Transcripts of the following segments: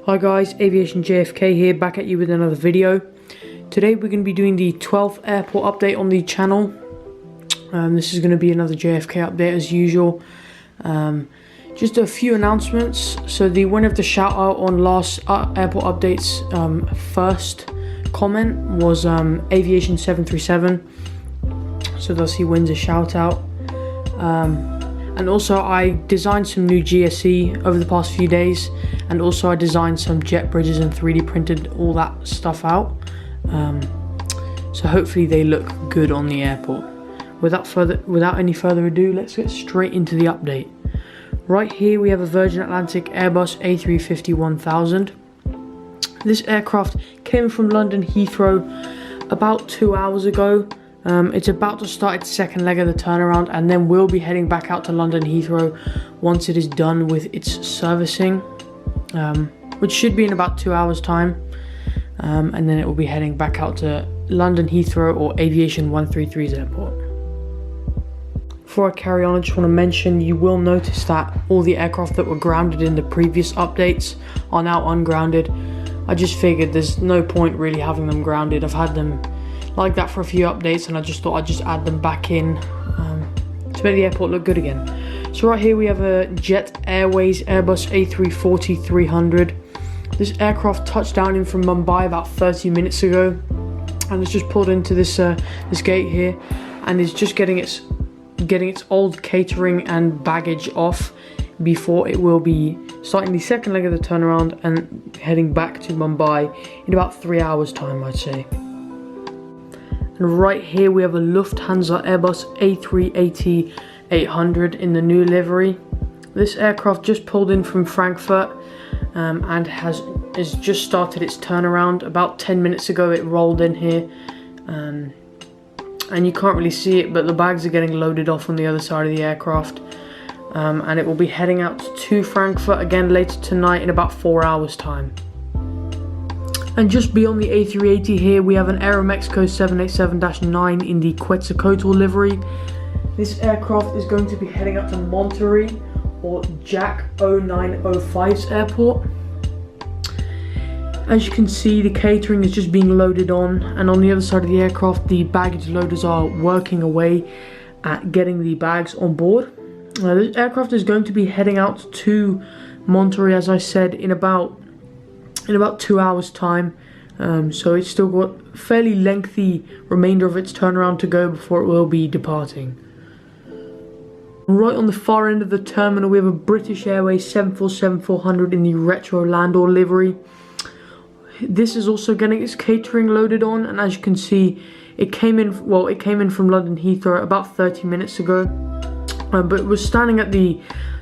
Hi guys, Aviation JFK here, back at you with another video. Today we're going to be doing the 12th airport update on the channel. This is going to be another JFK update as usual. Just a few announcements. So the winner of the shout out on last airport updates first comment was Aviation 737. So thus he wins a shout out. And also I designed some new GSE over the past few days, and also I designed some jet bridges and 3D printed all that stuff out. So hopefully they look good on the airport. Without any further ado, let's get straight into the update. Right here we have a Virgin Atlantic Airbus A350-1000. This aircraft came from London Heathrow about 2 hours ago. It's about to start its second leg of the turnaround, and then we'll be heading back out to London Heathrow once it is done with its servicing, which should be in about 2 hours time, and then it will be heading back out to London Heathrow or Aviation 133's airport. Before I carry on, I just want to mention, you will notice that all the aircraft that were grounded in the previous updates are now ungrounded. I just figured there's no point really having them grounded. I've had them like that for a few updates, and I just thought I'd just add them back in to make the airport look good again. So right here we have a Jet Airways Airbus A340-300. This aircraft touched down in from Mumbai about 30 minutes ago, and it's just pulled into this gate here, and is just getting its old catering and baggage off before it will be starting the second leg of the turnaround and heading back to Mumbai in about 3 hours time, I'd say. And right here we have a Lufthansa Airbus A380-800 in the new livery. This aircraft just pulled in from Frankfurt and has just started its turnaround. About 10 minutes ago it rolled in here, and you can't really see it, but the bags are getting loaded off on the other side of the aircraft, and it will be heading out to Frankfurt again later tonight in about 4 hours time. And just beyond the A380 here, we have an Aeromexico 787-9 in the Quetzalcoatl livery. This aircraft is going to be heading up to Monterrey or Jack 0905's airport. As you can see, the catering is just being loaded on, and on the other side of the aircraft, the baggage loaders are working away at getting the bags on board. This aircraft is going to be heading out to Monterrey, as I said, in about 2 hours time, so it's still got a fairly lengthy remainder of its turnaround to go before it will be departing. Right on the far end of the terminal we have a British Airways 747-400 in the retro Landor livery. This is also getting its catering loaded on, and as you can see, it came in from London Heathrow about 30 minutes ago, but it was standing at the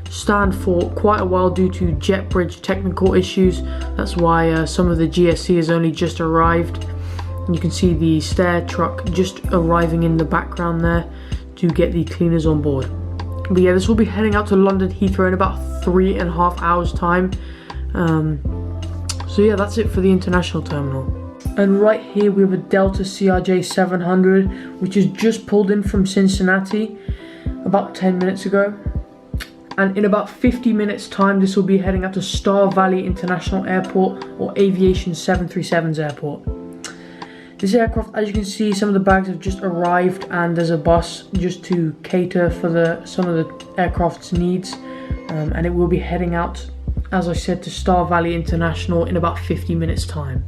stand for quite a while due to jet bridge technical issues. That's why some of the GSC has only just arrived. And you can see the stair truck just arriving in the background there to get the cleaners on board. But yeah, this will be heading out to London Heathrow in about 3.5 hours time. So yeah, that's it for the international terminal. And right here we have a Delta CRJ 700, which has just pulled in from Cincinnati about 10 minutes ago. And in about 50 minutes time, this will be heading up to Star Valley International Airport or Aviation 737's airport. This aircraft, as you can see, some of the bags have just arrived, and there's a bus just to cater for some of the aircraft's needs. And it will be heading out, as I said, to Star Valley International in about 50 minutes time.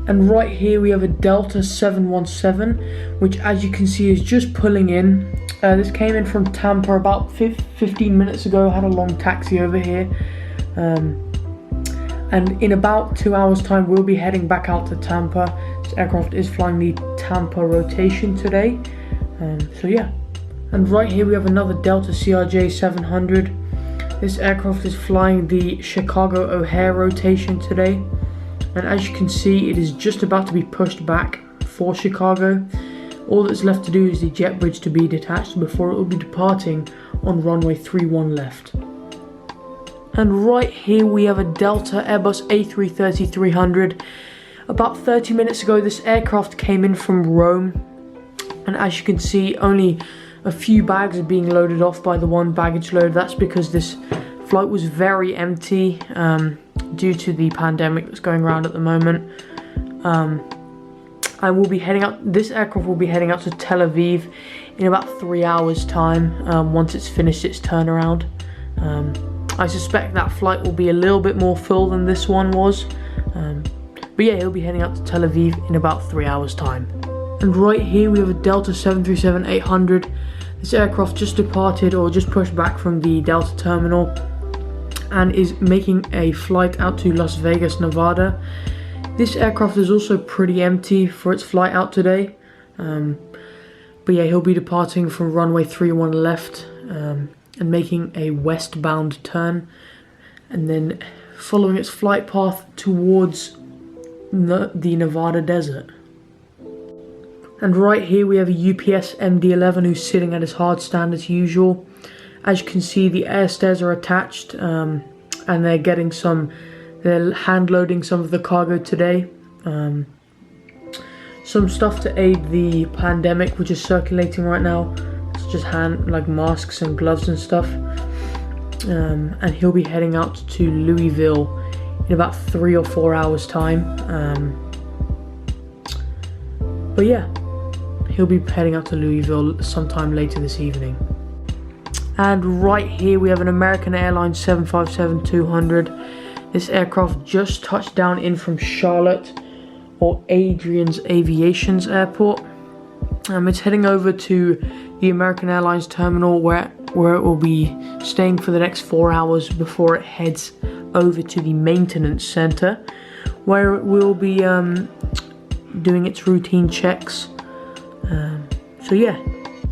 And right here we have a Delta 717, which as you can see is just pulling in. This came in from Tampa about 15 minutes ago, had a long taxi over here. And in about 2 hours time we'll be heading back out to Tampa. This aircraft is flying the Tampa rotation today. So yeah. And right here we have another Delta CRJ 700. This aircraft is flying the Chicago O'Hare rotation today. And as you can see, it is just about to be pushed back for Chicago. All that's left to do is the jet bridge to be detached before it will be departing on runway 31 left. And right here we have a Delta Airbus A330-300. About 30 minutes ago this aircraft came in from Rome, and as you can see only a few bags are being loaded off by the one baggage load. That's because this flight was very empty due to the pandemic that's going around at the moment. I will be heading out, this aircraft will be heading out to Tel Aviv in about 3 hours time, once it's finished its turnaround. I suspect that flight will be a little bit more full than this one was, but yeah, he'll be heading out to Tel Aviv in about 3 hours time. And right here we have a Delta 737-800. This aircraft just departed, or just pushed back from the Delta terminal, and is making a flight out to Las Vegas, Nevada. This aircraft is also pretty empty for its flight out today, but yeah, he'll be departing from runway 31 left and making a westbound turn, and then following its flight path towards the Nevada desert. And right here we have a UPS MD-11 who's sitting at his hard stand as usual. As you can see, the air stairs are attached, and they're hand loading some of the cargo today. Some stuff to aid the pandemic which is circulating right now. It's just like masks and gloves and stuff. And he'll be heading out to Louisville in about 3 or 4 hours time. But yeah, he'll be heading out to Louisville sometime later this evening. And right here we have an American Airlines 757-200. This aircraft just touched down in from Charlotte, or Adrian's Aviation's airport. It's heading over to the American Airlines terminal where it will be staying for the next 4 hours before it heads over to the maintenance center, where it will be doing its routine checks. So yeah,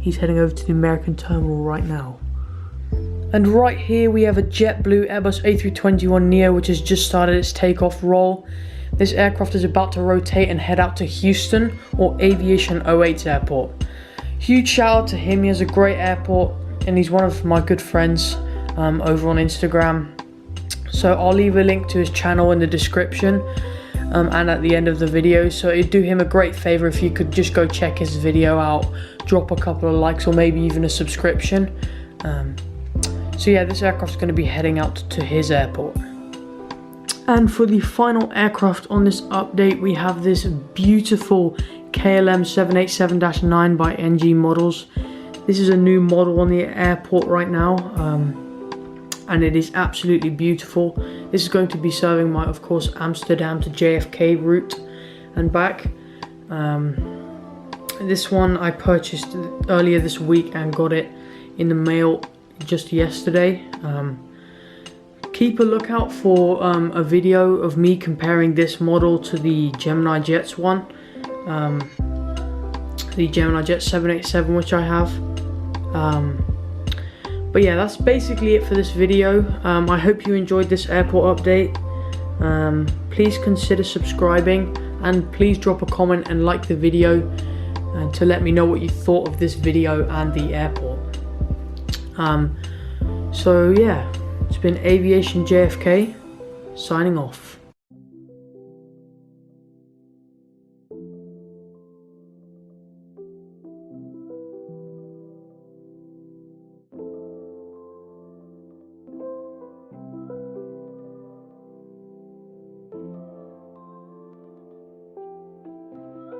he's heading over to the American terminal right now. And right here we have a JetBlue Airbus A321neo which has just started its takeoff roll. This aircraft is about to rotate and head out to Houston, or Aviation 08's airport. Huge shout out to him, he has a great airport and he's one of my good friends over on Instagram. So I'll leave a link to his channel in the description and at the end of the video, so it'd do him a great favor if you could just go check his video out, drop a couple of likes or maybe even a subscription. So yeah, this aircraft's going to be heading out to his airport. And for the final aircraft on this update, we have this beautiful KLM 787-9 by NG Models. This is a new model on the airport right now, and it is absolutely beautiful. This is going to be serving my, of course, Amsterdam to JFK route and back. This one I purchased earlier this week and got it in the mail just yesterday. Keep a lookout for a video of me comparing this model to the geminijets one, the geminijets 787 which I have. But yeah, that's basically it for this video. I hope you enjoyed this airport update. Please consider subscribing, and please drop a comment and like the video to let me know what you thought of this video and the airport. So yeah, it's been Aviation JFK signing off.